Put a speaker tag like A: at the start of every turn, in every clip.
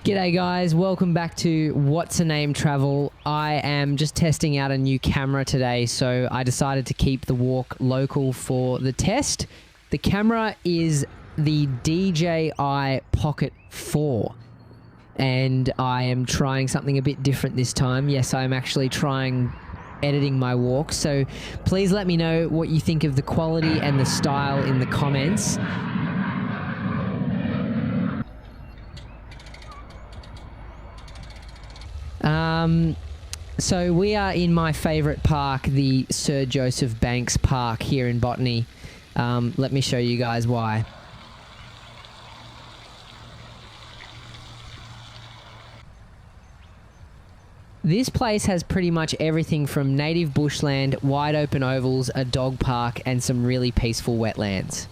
A: G'day guys, welcome back to Whatsanametravel. I am just testing out a new camera today, so I decided to keep the walk local for the test. The camera is the DJI Pocket 4, and I am trying something a bit different this time. Yes, I'm actually trying editing my walk, so please let me know what you think of the quality and the style in the comments. So we are in my favourite park, the Sir Joseph Banks Park here in Botany. Let me show you guys why. This place has pretty much everything from native bushland, wide open ovals, a dog park, and some really peaceful wetlands.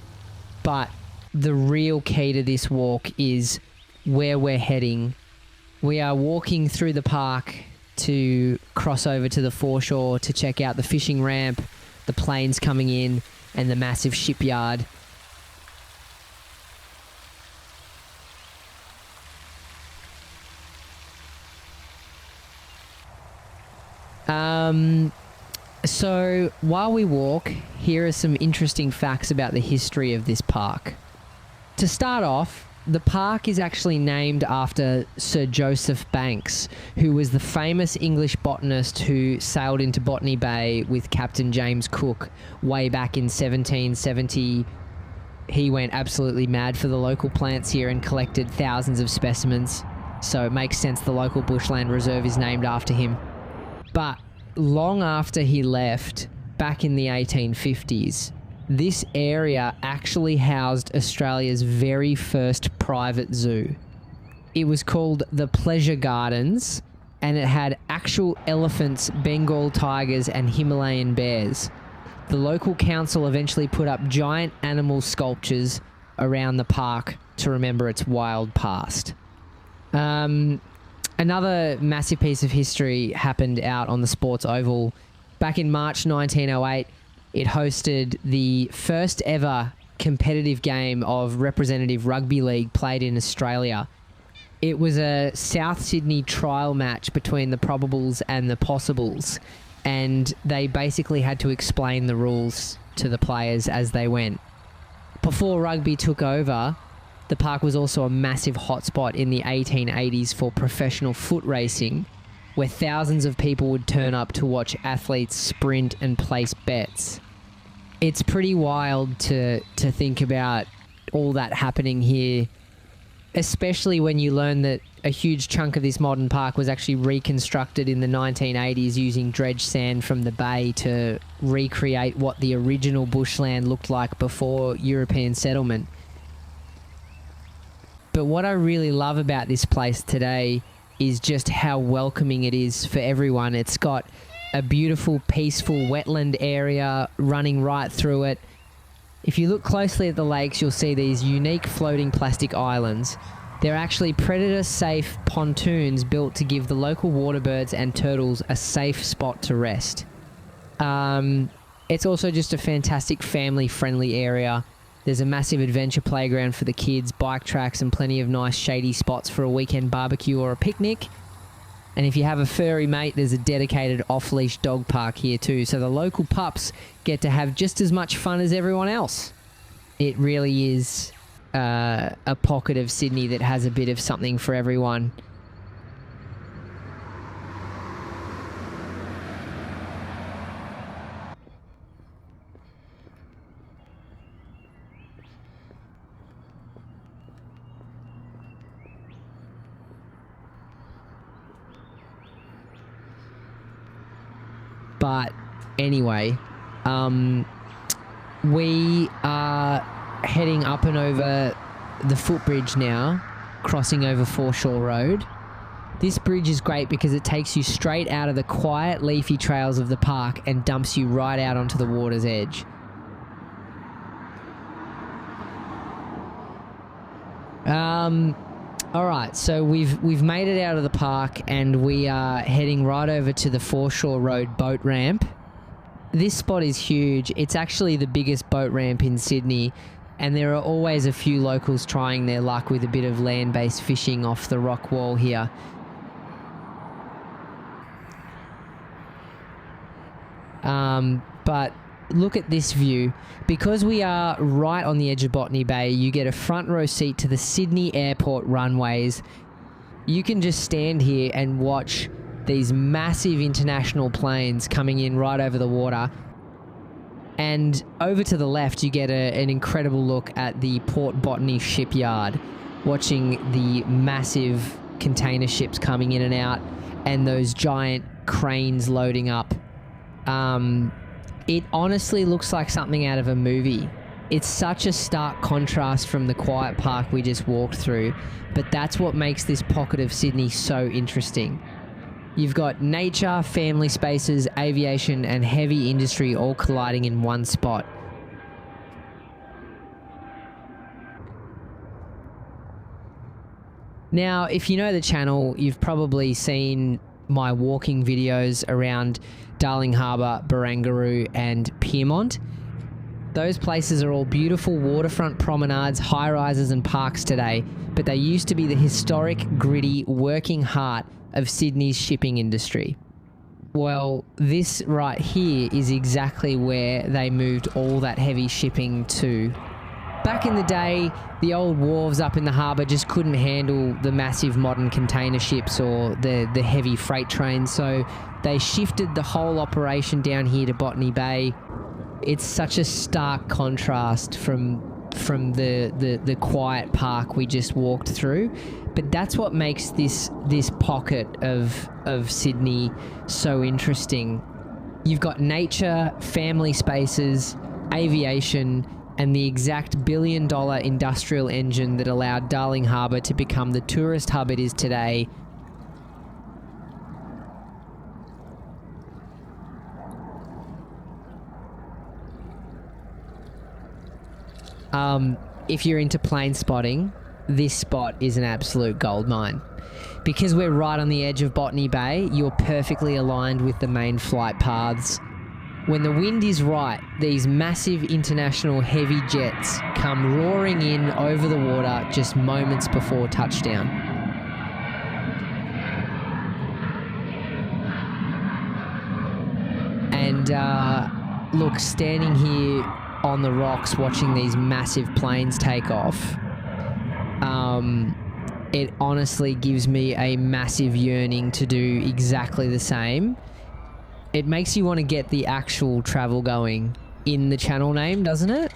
A: But the real key to this walk is where we're heading. We are walking through the park to cross over to the foreshore to check out the fishing ramp, the planes coming in, and the massive shipyard. So while we walk, here are some interesting facts about the history of this park. To start off, the park is actually named after Sir Joseph Banks, who was the famous English botanist who sailed into Botany Bay with Captain James Cook way back in 1770. He went absolutely mad for the local plants here and collected thousands of specimens, so it makes sense the local bushland reserve is named after him. But long after he left, back in the 1850s, this area actually housed Australia's very first private zoo. It was called the Pleasure Gardens, and it had actual elephants, Bengal tigers, and Himalayan bears. The local council eventually put up giant animal sculptures around the park to remember its wild past. Another massive piece of history happened out on the Sports Oval. Back in March 1908, it hosted the first ever competitive game of representative rugby league played in Australia. It was a South Sydney trial match between the probables and the possibles, and they basically had to explain the rules to the players as they went. Before rugby took over, the park was also a massive hotspot in the 1880s for professional foot racing, where thousands of people would turn up to watch athletes sprint and place bets. It's pretty wild to think about all that happening here, especially when you learn that a huge chunk of this modern park was actually reconstructed in the 1980s using dredged sand from the bay to recreate what the original bushland looked like before European settlement. But what I really love about this place today is just how welcoming it is for everyone. It's got a beautiful, peaceful wetland area running right through it. If you look closely at the lakes, you'll see these unique floating plastic islands. They're actually predator-safe pontoons built to give the local waterbirds and turtles a safe spot to rest. It's also just a fantastic family-friendly area. There's a massive adventure playground for the kids, bike tracks, and plenty of nice shady spots for a weekend barbecue or a picnic. And if you have a furry mate, there's a dedicated off-leash dog park here too, so the local pups get to have just as much fun as everyone else. It really is a pocket of Sydney that has a bit of something for everyone. But anyway, we are heading up and over the footbridge now, crossing over Foreshore Road. This bridge is great because it takes you straight out of the quiet leafy trails of the park and dumps you right out onto the water's edge. Alright, so we've made it out of the park and we are heading right over to the Foreshore Road boat ramp. This spot is huge. It's actually the biggest boat ramp in Sydney. And there are always a few locals trying their luck with a bit of land-based fishing off the rock wall here. But look at this view. Because we are right on the edge of Botany Bay, you get a front row seat to the Sydney Airport runways. You can just stand here and watch these massive international planes coming in right over the water. And over to the left, you get an incredible look at the Port Botany shipyard, watching the massive container ships coming in and out and those giant cranes loading up. It honestly looks like something out of a movie. It's such a stark contrast from the quiet park we just walked through, but that's what makes this pocket of Sydney so interesting. You've got nature, family spaces, aviation, and heavy industry all colliding in one spot. Now, if you know the channel, you've probably seen my walking videos around Darling Harbour, Barangaroo, and Pyrmont. Those places are all beautiful waterfront promenades, high-rises and parks today, but they used to be the historic, gritty, working heart of Sydney's shipping industry. Well, this right here is exactly where they moved all that heavy shipping to. Back in the day, the old wharves up in the harbour just couldn't handle the massive modern container ships or the heavy freight trains, so they shifted the whole operation down here to Botany Bay. It's such a stark contrast from the quiet park we just walked through, but that's what makes this pocket of Sydney so interesting. You've got nature, family spaces, aviation, and the exact billion-dollar industrial engine that allowed Darling Harbour to become the tourist hub it is today. If you're into plane spotting, this spot is an absolute goldmine. Because we're right on the edge of Botany Bay, you're perfectly aligned with the main flight paths. When the wind is right, these massive international heavy jets come roaring in over the water just moments before touchdown. And look, standing here on the rocks watching these massive planes take off, it honestly gives me a massive yearning to do exactly the same. It makes you want to get the actual travel going in the channel name, doesn't it?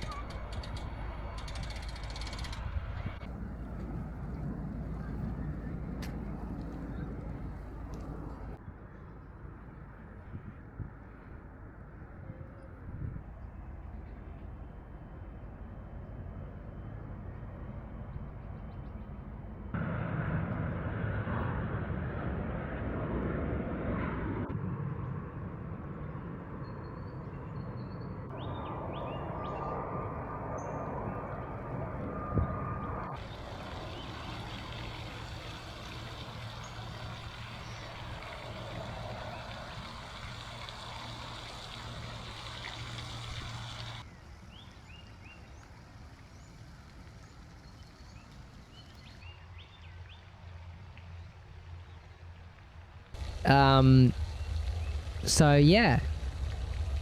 A: So yeah,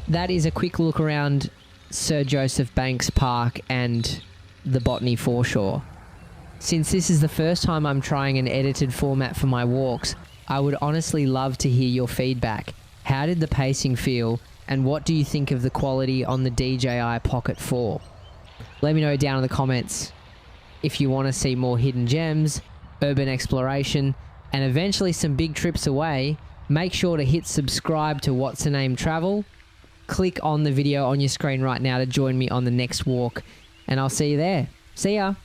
A: that is a quick look around Sir Joseph Banks Park and the Botany Foreshore. Since this is the first time I'm trying an edited format for my walks, I would honestly love to hear your feedback. How did the pacing feel, and what do you think of the quality on the DJI Pocket 4? Let me know down in the comments. If you want to see more hidden gems, urban exploration, and eventually some big trips away, make sure to hit subscribe to Whatsanametravel. Click on the video on your screen right now to join me on the next walk, and I'll see you there. See ya!